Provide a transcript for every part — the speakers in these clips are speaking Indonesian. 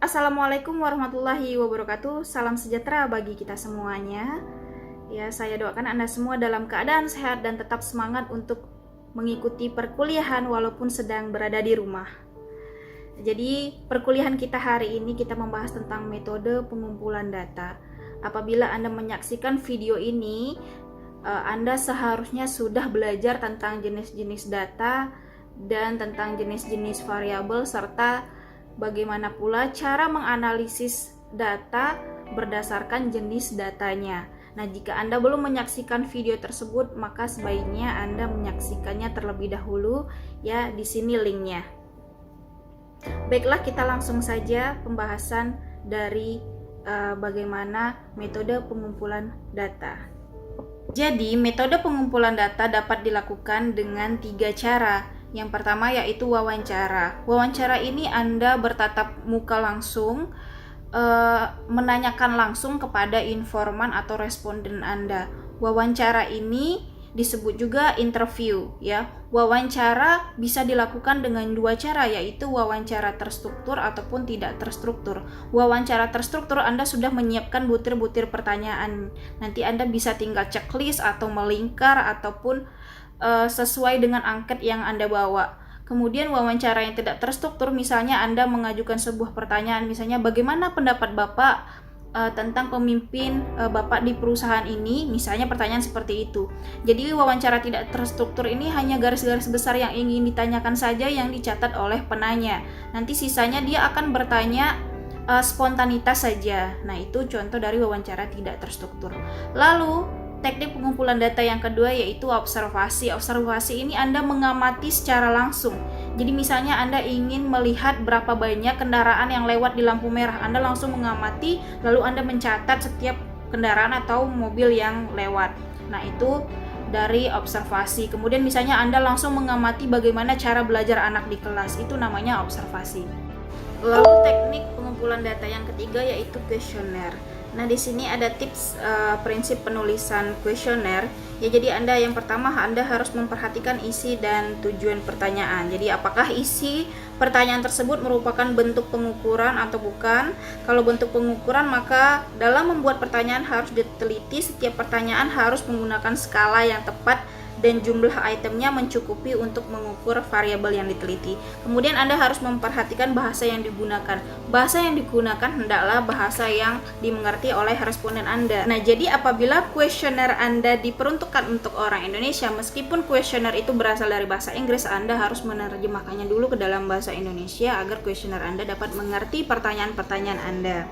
Assalamualaikum warahmatullahi wabarakatuh. Salam sejahtera bagi kita semuanya. Ya, saya doakan Anda semua dalam keadaan sehat dan tetap semangat untuk mengikuti perkuliahan walaupun sedang berada di rumah. Jadi, perkuliahan kita hari ini kita membahas tentang metode pengumpulan data. Apabila Anda menyaksikan video ini, Anda seharusnya sudah belajar tentang jenis-jenis data dan tentang jenis-jenis variabel serta bagaimana pula cara menganalisis data berdasarkan jenis datanya. Nah, jika Anda belum menyaksikan video tersebut, maka sebaiknya Anda menyaksikannya terlebih dahulu ya, di sini linknya. Baiklah, kita langsung saja pembahasan dari bagaimana metode pengumpulan data. Jadi, metode pengumpulan data dapat dilakukan dengan 3 cara. Yang pertama yaitu wawancara. Wawancara ini Anda bertatap muka langsung, menanyakan langsung kepada informan atau responden Anda. Wawancara ini disebut juga interview ya. Wawancara bisa dilakukan dengan 2 cara, yaitu wawancara terstruktur ataupun tidak terstruktur. Wawancara terstruktur Anda sudah menyiapkan butir-butir pertanyaan. Nanti Anda bisa tinggal checklist atau melingkar ataupun sesuai dengan angket yang Anda bawa. Kemudian wawancara yang tidak terstruktur, misalnya Anda mengajukan sebuah pertanyaan, misalnya bagaimana pendapat Bapak tentang pemimpin Bapak di perusahaan ini, misalnya pertanyaan seperti itu. Jadi wawancara tidak terstruktur ini hanya garis-garis besar yang ingin ditanyakan saja yang dicatat oleh penanya. Nanti sisanya dia akan bertanya spontanitas saja. Nah, itu contoh dari wawancara tidak terstruktur. Lalu teknik pengumpulan data yang kedua yaitu observasi. Observasi ini Anda mengamati secara langsung. Jadi misalnya Anda ingin melihat berapa banyak kendaraan yang lewat di lampu merah, Anda langsung mengamati, lalu Anda mencatat setiap kendaraan atau mobil yang lewat. Nah, itu dari observasi. Kemudian misalnya Anda langsung mengamati bagaimana cara belajar anak di kelas, itu namanya observasi. Lalu teknik pengumpulan data yang ketiga yaitu kuesioner. Nah, di sini ada tips prinsip penulisan kuesioner. Ya, jadi yang pertama Anda harus memperhatikan isi dan tujuan pertanyaan. Jadi, apakah isi pertanyaan tersebut merupakan bentuk pengukuran atau bukan? Kalau bentuk pengukuran, maka dalam membuat pertanyaan harus diteliti. Setiap pertanyaan harus menggunakan skala yang tepat dan jumlah itemnya mencukupi untuk mengukur variabel yang diteliti. Kemudian Anda harus memperhatikan bahasa yang digunakan. Bahasa yang digunakan hendaklah bahasa yang dimengerti oleh responden Anda. Nah, jadi apabila kuesioner Anda diperuntukkan untuk orang Indonesia, meskipun kuesioner itu berasal dari bahasa Inggris, Anda harus menerjemahkannya dulu ke dalam bahasa Indonesia agar kuesioner Anda dapat mengerti pertanyaan-pertanyaan Anda.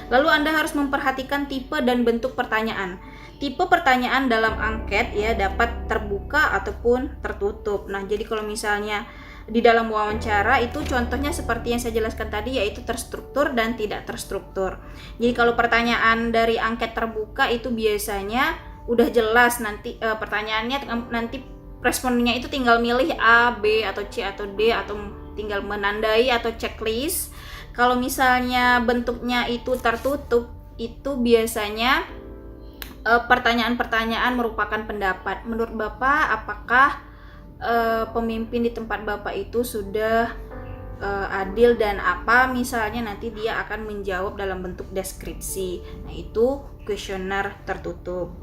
Lalu Anda harus memperhatikan tipe dan bentuk pertanyaan. Tipe pertanyaan dalam angket ya dapat terbuka ataupun tertutup. Nah, jadi kalau misalnya di dalam wawancara itu contohnya seperti yang saya jelaskan tadi, yaitu terstruktur dan tidak terstruktur. Jadi kalau pertanyaan dari angket terbuka itu biasanya udah jelas nanti pertanyaannya, nanti respondennya itu tinggal milih A, B atau C atau D atau tinggal menandai atau checklist. Kalau misalnya bentuknya itu tertutup, itu biasanya pertanyaan-pertanyaan merupakan pendapat. Menurut Bapak, apakah pemimpin di tempat Bapak itu sudah adil dan apa? Misalnya nanti dia akan menjawab dalam bentuk deskripsi. Nah, itu kuesioner tertutup.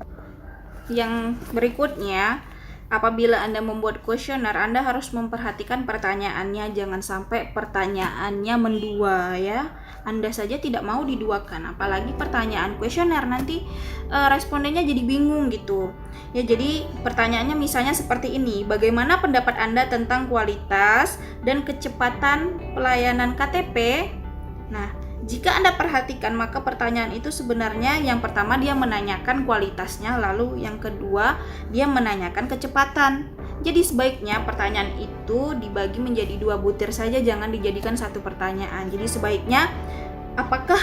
Yang berikutnya, apabila Anda membuat kuesioner, Anda harus memperhatikan pertanyaannya, jangan sampai pertanyaannya mendua ya. Anda saja tidak mau diduakan, apalagi pertanyaan kuesioner, nanti respondennya jadi bingung gitu. Ya, jadi pertanyaannya misalnya seperti ini, bagaimana pendapat Anda tentang kualitas dan kecepatan pelayanan KTP? Nah, jika Anda perhatikan, maka pertanyaan itu sebenarnya yang pertama dia menanyakan kualitasnya, lalu yang kedua dia menanyakan kecepatan. Jadi sebaiknya pertanyaan itu dibagi menjadi 2 butir saja, jangan dijadikan satu pertanyaan. Jadi sebaiknya apakah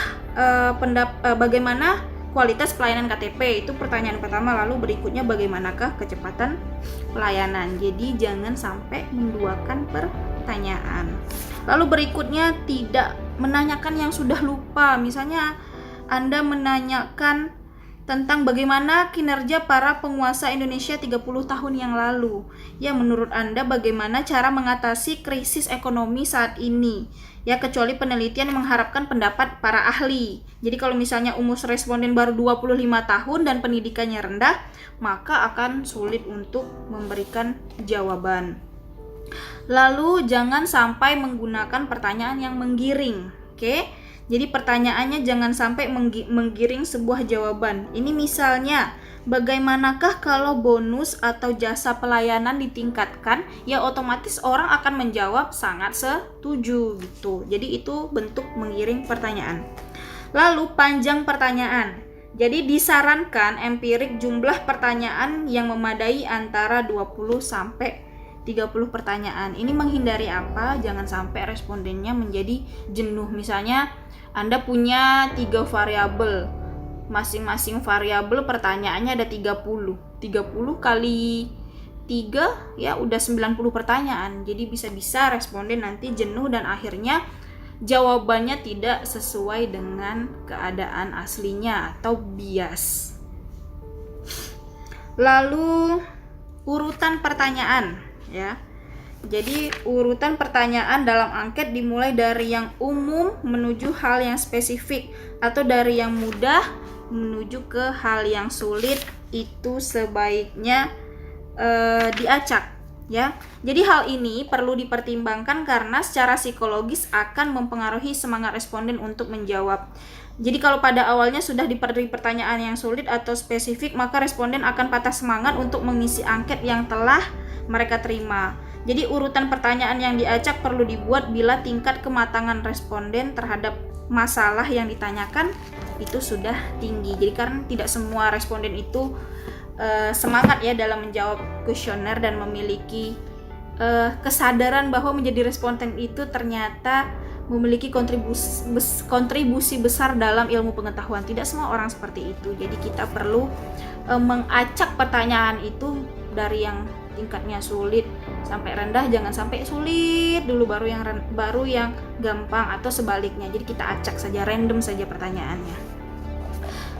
bagaimana kualitas pelayanan KTP, itu pertanyaan pertama, lalu berikutnya bagaimanakah kecepatan pelayanan. Jadi jangan sampai menduakan pertanyaan. Lalu berikutnya tidak menanyakan yang sudah lupa. Misalnya Anda menanyakan tentang bagaimana kinerja para penguasa Indonesia 30 tahun yang lalu. Ya, menurut Anda bagaimana cara mengatasi krisis ekonomi saat ini? Ya, kecuali penelitian mengharapkan pendapat para ahli. Jadi kalau misalnya umur responden baru 25 tahun dan pendidikannya rendah, maka akan sulit untuk memberikan jawaban. Lalu jangan sampai menggunakan pertanyaan yang menggiring. Oke? Jadi pertanyaannya jangan sampai menggiring sebuah jawaban. Ini misalnya, bagaimanakah kalau bonus atau jasa pelayanan ditingkatkan? Ya otomatis orang akan menjawab sangat setuju gitu. Jadi itu bentuk menggiring pertanyaan. Lalu panjang pertanyaan. Jadi disarankan empirik jumlah pertanyaan yang memadai antara 20 sampai 30 pertanyaan. Ini menghindari apa? Jangan sampai respondennya menjadi jenuh. Misalnya Anda punya 3 variabel. Masing-masing variabel pertanyaannya ada 30. 30 kali 3 ya udah 90 pertanyaan. Jadi bisa-bisa responden nanti jenuh dan akhirnya jawabannya tidak sesuai dengan keadaan aslinya atau bias. Lalu urutan pertanyaan ya. Jadi urutan pertanyaan dalam angket dimulai dari yang umum menuju hal yang spesifik atau dari yang mudah menuju ke hal yang sulit. Itu sebaiknya diacak ya. Jadi hal ini perlu dipertimbangkan karena secara psikologis akan mempengaruhi semangat responden untuk menjawab. Jadi kalau pada awalnya sudah diberi pertanyaan yang sulit atau spesifik, maka responden akan patah semangat untuk mengisi angket yang telah mereka terima. Jadi urutan pertanyaan yang diacak perlu dibuat bila tingkat kematangan responden terhadap masalah yang ditanyakan itu sudah tinggi. Jadi karena tidak semua responden itu semangat ya dalam menjawab kuesioner dan memiliki kesadaran bahwa menjadi responden itu ternyata memiliki kontribusi besar dalam ilmu pengetahuan. Tidak semua orang seperti itu. Jadi kita perlu mengacak pertanyaan itu dari yang tingkatnya sulit sampai rendah, jangan sampai sulit dulu baru yang gampang atau sebaliknya. Jadi kita acak saja, random saja pertanyaannya.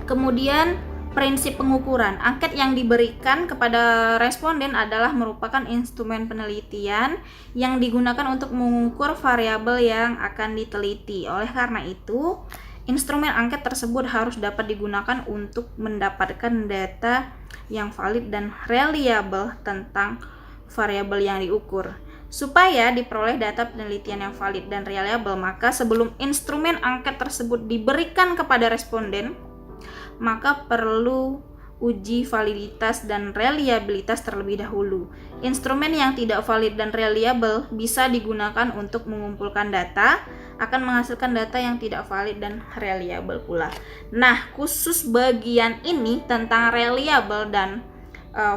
Kemudian prinsip pengukuran. Angket yang diberikan kepada responden adalah merupakan instrumen penelitian yang digunakan untuk mengukur variabel yang akan diteliti. Oleh karena itu, instrumen angket tersebut harus dapat digunakan untuk mendapatkan data yang valid dan reliable tentang variabel yang diukur. Supaya diperoleh data penelitian yang valid dan reliable, maka sebelum instrumen angket tersebut diberikan kepada responden, maka perlu uji validitas dan reliabilitas terlebih dahulu. Instrumen yang tidak valid dan reliable bisa digunakan untuk mengumpulkan data, akan menghasilkan data yang tidak valid dan reliable pula. Nah, khusus bagian ini tentang reliable dan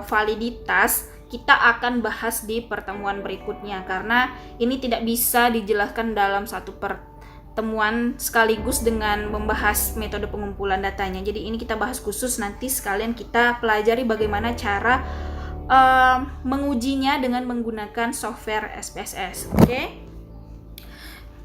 validitas kita akan bahas di pertemuan berikutnya, karena ini tidak bisa dijelaskan dalam satu pertemuan sekaligus dengan membahas metode pengumpulan datanya. Jadi ini kita bahas khusus, nanti sekalian kita pelajari bagaimana cara mengujinya dengan menggunakan software SPSS. Oke?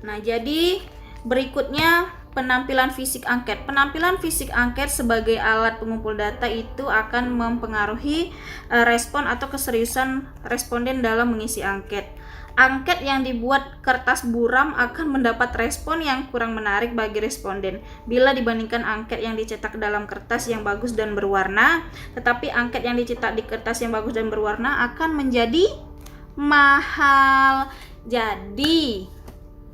Nah, jadi berikutnya penampilan fisik angket. Penampilan fisik angket sebagai alat pengumpul data itu akan mempengaruhi respon atau keseriusan responden dalam mengisi angket. Angket yang dibuat kertas buram akan mendapat respon yang kurang menarik bagi responden bila dibandingkan angket yang dicetak dalam kertas yang bagus dan berwarna. Tetapi angket yang dicetak di kertas yang bagus dan berwarna akan menjadi mahal. Jadi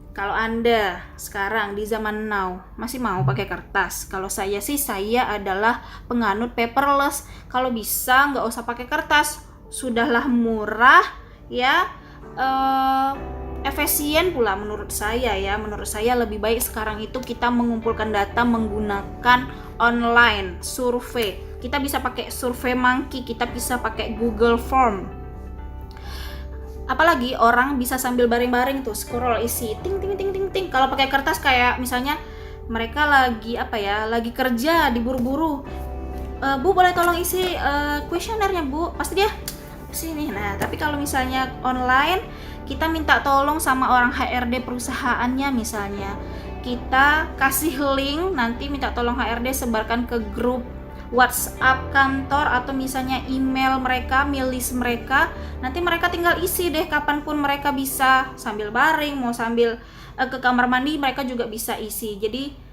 kalau Anda sekarang di zaman now masih mau pakai kertas, kalau saya sih saya adalah penganut paperless. Kalau bisa nggak usah pakai kertas, sudahlah murah ya, efisien pula menurut saya ya. Menurut saya lebih baik sekarang itu kita mengumpulkan data menggunakan online survei. Kita bisa pakai SurveyMonkey, kita bisa pakai Google Form. Apalagi orang bisa sambil baring-baring tuh scroll isi ting ting ting ting ting. Kalau pakai kertas kayak misalnya mereka lagi lagi kerja diburu-buru, Bu boleh tolong isi kuesionernya Bu, pasti dia sini. Nah tapi kalau misalnya online kita minta tolong sama orang HRD perusahaannya, misalnya kita kasih link, nanti minta tolong HRD sebarkan ke grup WhatsApp kantor atau misalnya email mereka, mail list mereka. Nanti mereka tinggal isi deh kapanpun mereka bisa, sambil baring, mau sambil ke kamar mandi mereka juga bisa isi. Jadi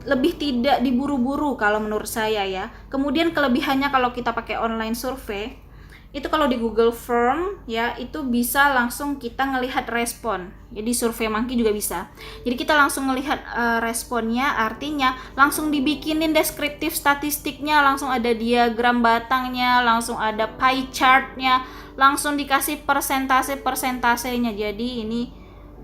lebih tidak diburu-buru kalau menurut saya ya. Kemudian kelebihannya kalau kita pakai online survei, itu kalau di Google Form ya, itu bisa langsung kita ngelihat respon. Jadi SurveyMonkey juga bisa. Jadi kita langsung ngelihat responnya, artinya langsung dibikinin deskriptif statistiknya, langsung ada diagram batangnya, langsung ada pie chartnya, langsung dikasih persentase-persentasenya. Jadi ini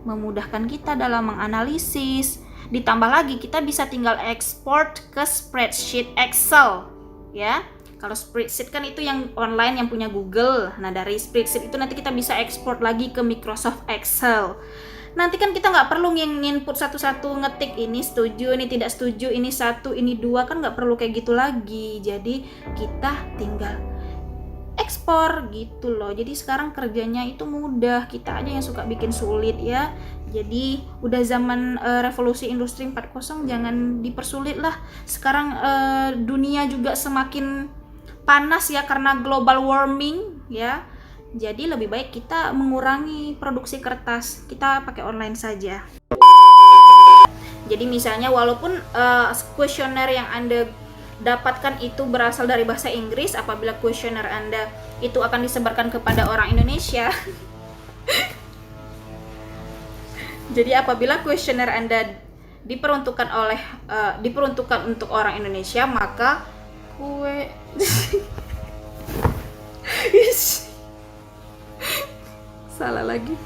memudahkan kita dalam menganalisis. Ditambah lagi kita bisa tinggal export ke spreadsheet Excel ya. Kalau spreadsheet kan itu yang online yang punya Google. Nah dari spreadsheet itu nanti kita bisa ekspor lagi ke Microsoft Excel. Nanti kan kita nggak perlu nginput satu-satu, ngetik ini setuju, ini tidak setuju, ini 1, ini 2, kan nggak perlu kayak gitu lagi. Jadi kita tinggal ekspor gitu loh. Jadi sekarang kerjanya itu mudah, kita aja yang suka bikin sulit ya. Jadi udah zaman revolusi industri 4.0, jangan dipersulit lah. Sekarang dunia juga semakin panas ya karena global warming ya. Jadi lebih baik kita mengurangi produksi kertas, kita pakai online saja. Jadi misalnya walaupun kuesioner yang Anda dapatkan itu berasal dari bahasa Inggris, apabila kuesioner Anda itu akan disebarkan kepada orang Indonesia. Jadi apabila kuesioner Anda diperuntukkan untuk orang Indonesia, maka salah lagi.